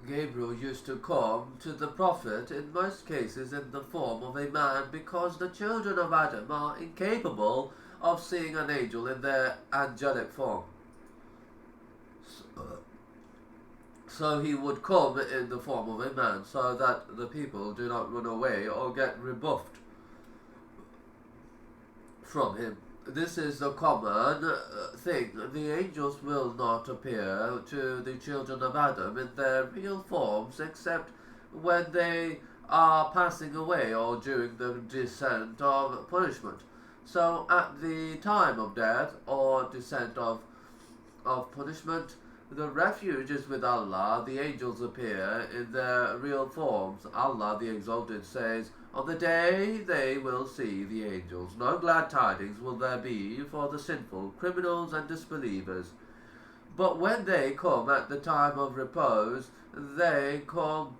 Gabriel used to come to the Prophet in most cases in the form of a man, because the children of Adam are incapable of seeing an angel in their angelic form. So he would come in the form of a man, so that the people do not run away or get rebuffed from him. This is a common thing. The angels will not appear to the children of Adam in their real forms except when they are passing away or during the descent of punishment. So at the time of death or descent of punishment, the refuge is with Allah. The angels appear in their real forms. Allah the Exalted says, "On the day they will see the angels. No glad tidings will there be for the sinful, criminals and disbelievers. But when they come at the time of repose, they come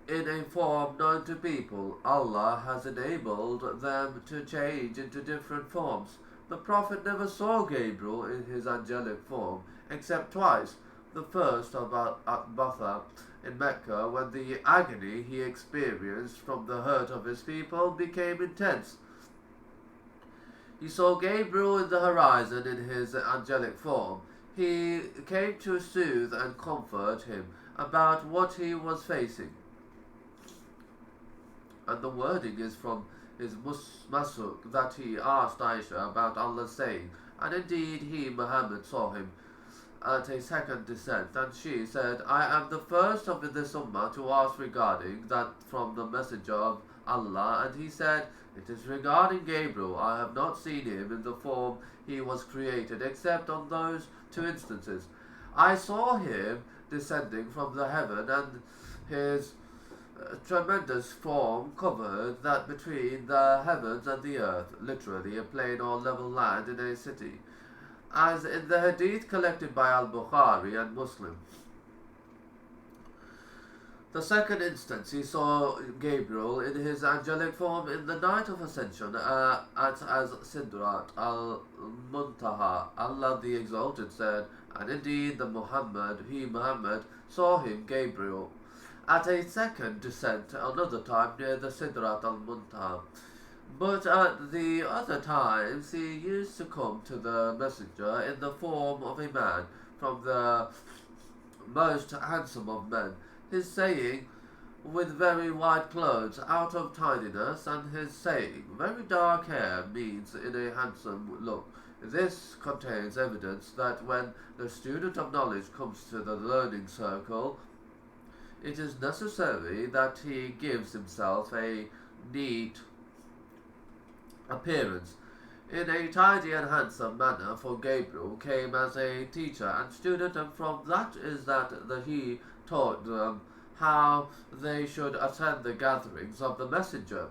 in a form known to people. Allah has enabled them to change into different forms. The Prophet never saw Gabriel in his angelic form, except twice. The first about at Batha in Mecca, when the agony he experienced from the hurt of his people became intense. He saw Gabriel in the horizon in his angelic form. He came to soothe and comfort him about what he was facing." And the wording is from his Masuk, that he asked Aisha about Allah's saying, and indeed he, Muhammad, saw him at a second descent, and she said, "I am the first of this ummah to ask regarding that from the messenger of Allah," and he said, "It is regarding Gabriel. I have not seen him in the form he was created, except on those two instances. I saw him descending from the heaven, and his tremendous form covered that between the heavens and the earth, literally a plain or level land in a city, as in the Hadith collected by Al-Bukhari and Muslim." The second instance, he saw Gabriel in his angelic form in the night of ascension at as Sidrat al-Muntaha. Allah the Exalted said, "And indeed Muhammad saw him, Gabriel, at a second descent another time near the Sidrat al-Muntaha. But at the other times he used to come to the messenger in the form of a man, from the most handsome of men, his saying, with very white clothes, out of tidiness, and his saying, very dark hair, means in a handsome look." This contains evidence that when the student of knowledge comes to the learning circle, it is necessary that he gives himself a neat appearance in a tidy and handsome manner, for Gabriel came as a teacher and student, and from that is that he taught them how they should attend the gatherings of the messenger.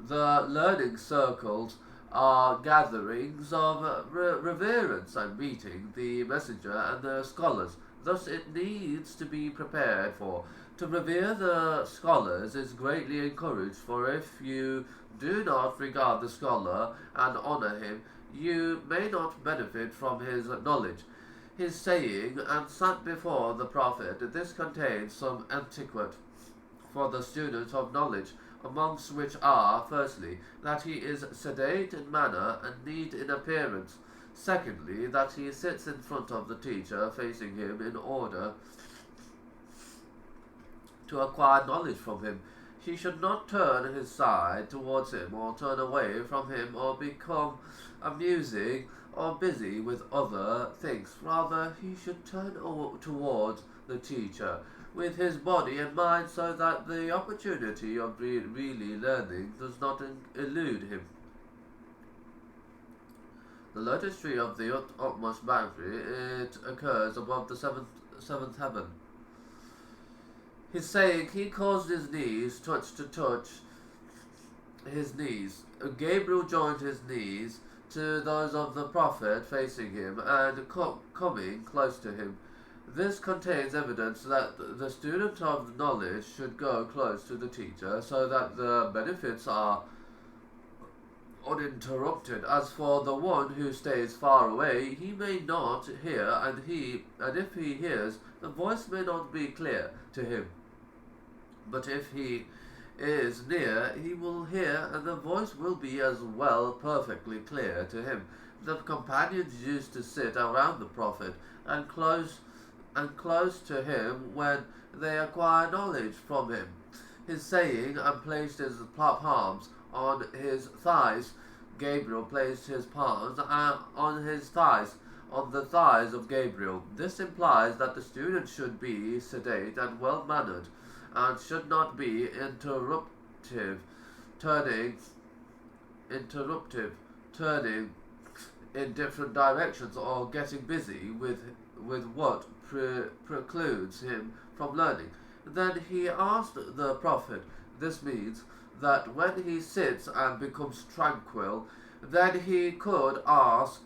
The learning circles are gatherings of reverence and meeting the messenger and the scholars. Thus it needs to be prepared for. To revere the scholars is greatly encouraged, for if you do not regard the scholar and honor him, you may not benefit from his knowledge. His saying, "and sat before the Prophet," this contains some etiquette for the student of knowledge, amongst which are, firstly, that he is sedate in manner and neat in appearance; secondly, that he sits in front of the teacher, facing him, in order to acquire knowledge from him. He should not turn his side towards him, or turn away from him, or become amusing or busy with other things. Rather, he should turn towards the teacher with his body and mind, so that the opportunity of really learning does not elude him. The lotus tree of the utmost boundary, it occurs above the seventh heaven. His saying, "He caused his knees to touch his knees." Gabriel joined his knees to those of the Prophet facing him and coming close to him. This contains evidence that the student of knowledge should go close to the teacher, so that the benefits are uninterrupted. As for the one who stays far away, he may not hear, and if he hears, The voice may not be clear to him, but if he is near, he will hear, and the voice will be as well perfectly clear to him. The companions used to sit around the Prophet and close to him when they acquire knowledge from him. His saying, and placed his palms on his thighs. Gabriel placed his palms on his thighs, on the thighs of Gabriel. This implies that the student should be sedate and well-mannered, and should not be turning in different directions, or getting busy with what precludes him from learning. Then he asked the Prophet, this means that when he sits and becomes tranquil, then he could ask,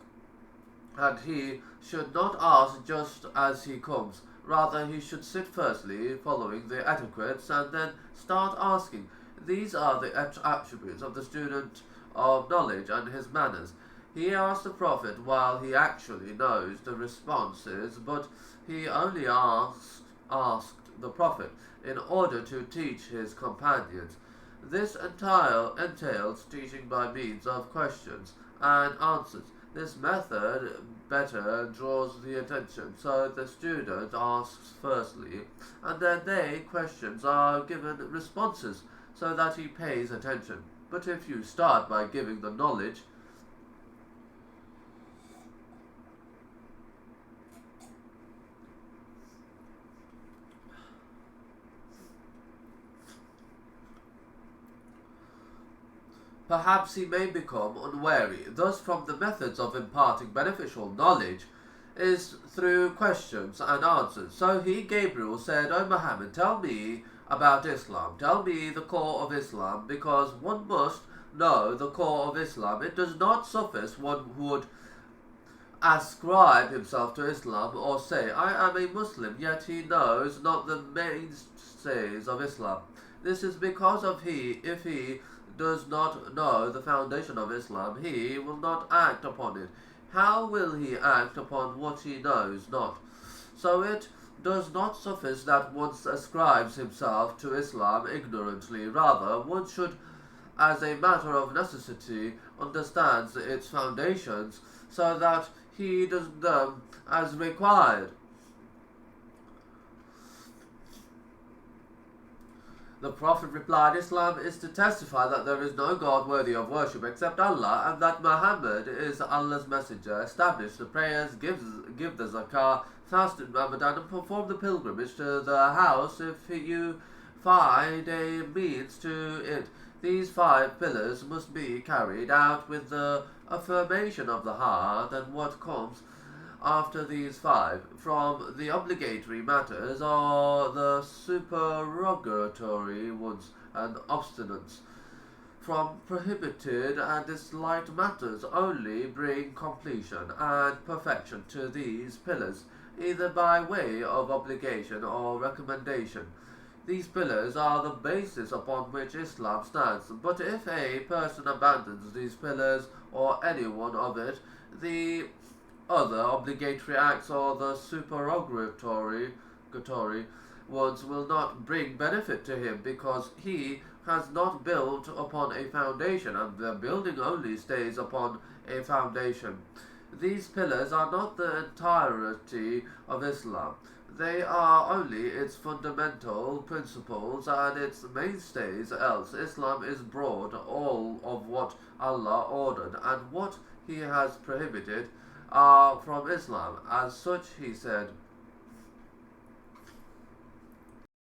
and he should not ask just as he comes. Rather, he should sit firstly, following the etiquettes, and then start asking. These are the attributes of the student of knowledge and his manners. He asked the Prophet while he actually knows the responses, but he only asked the Prophet in order to teach his companions. This entails teaching by means of questions and answers. This method better draws the attention, so the student asks firstly, and then questions are given responses, so that he pays attention. But if you start by giving the knowledge, perhaps he may become unwary. Thus, from the methods of imparting beneficial knowledge is through questions and answers. So he, Gabriel, said, O Muhammad, tell me about Islam. Tell me the core of Islam, because one must know the core of Islam. It does not suffice one would ascribe himself to Islam or say, I am a Muslim, yet he knows not the mainstays of Islam. This is because if he does not know the foundation of Islam, he will not act upon it. How will he act upon what he knows not? So it does not suffice that one ascribes himself to Islam ignorantly. Rather, one should, as a matter of necessity, understand its foundations, so that he does them as required. The Prophet replied, Islam is to testify that there is no God worthy of worship except Allah, and that Muhammad is Allah's messenger. Establish the prayers, give the zakah, fast in Ramadan, and perform the pilgrimage to the house if you find a means to it. These 5 pillars must be carried out with the affirmation of the heart, and what comes after these 5 from the obligatory matters are the supererogatory ones and obstinance. From prohibited and disliked matters only bring completion and perfection to these pillars, either by way of obligation or recommendation. These pillars are the basis upon which Islam stands, but if a person abandons these pillars or any one of it, the other obligatory acts or the supererogatory ones will not bring benefit to him, because he has not built upon a foundation, and the building only stays upon a foundation. These pillars are not the entirety of Islam. They are only its fundamental principles and its mainstays, else Islam is broad, all of what Allah ordered and what He has prohibited are from Islam. As such, he said,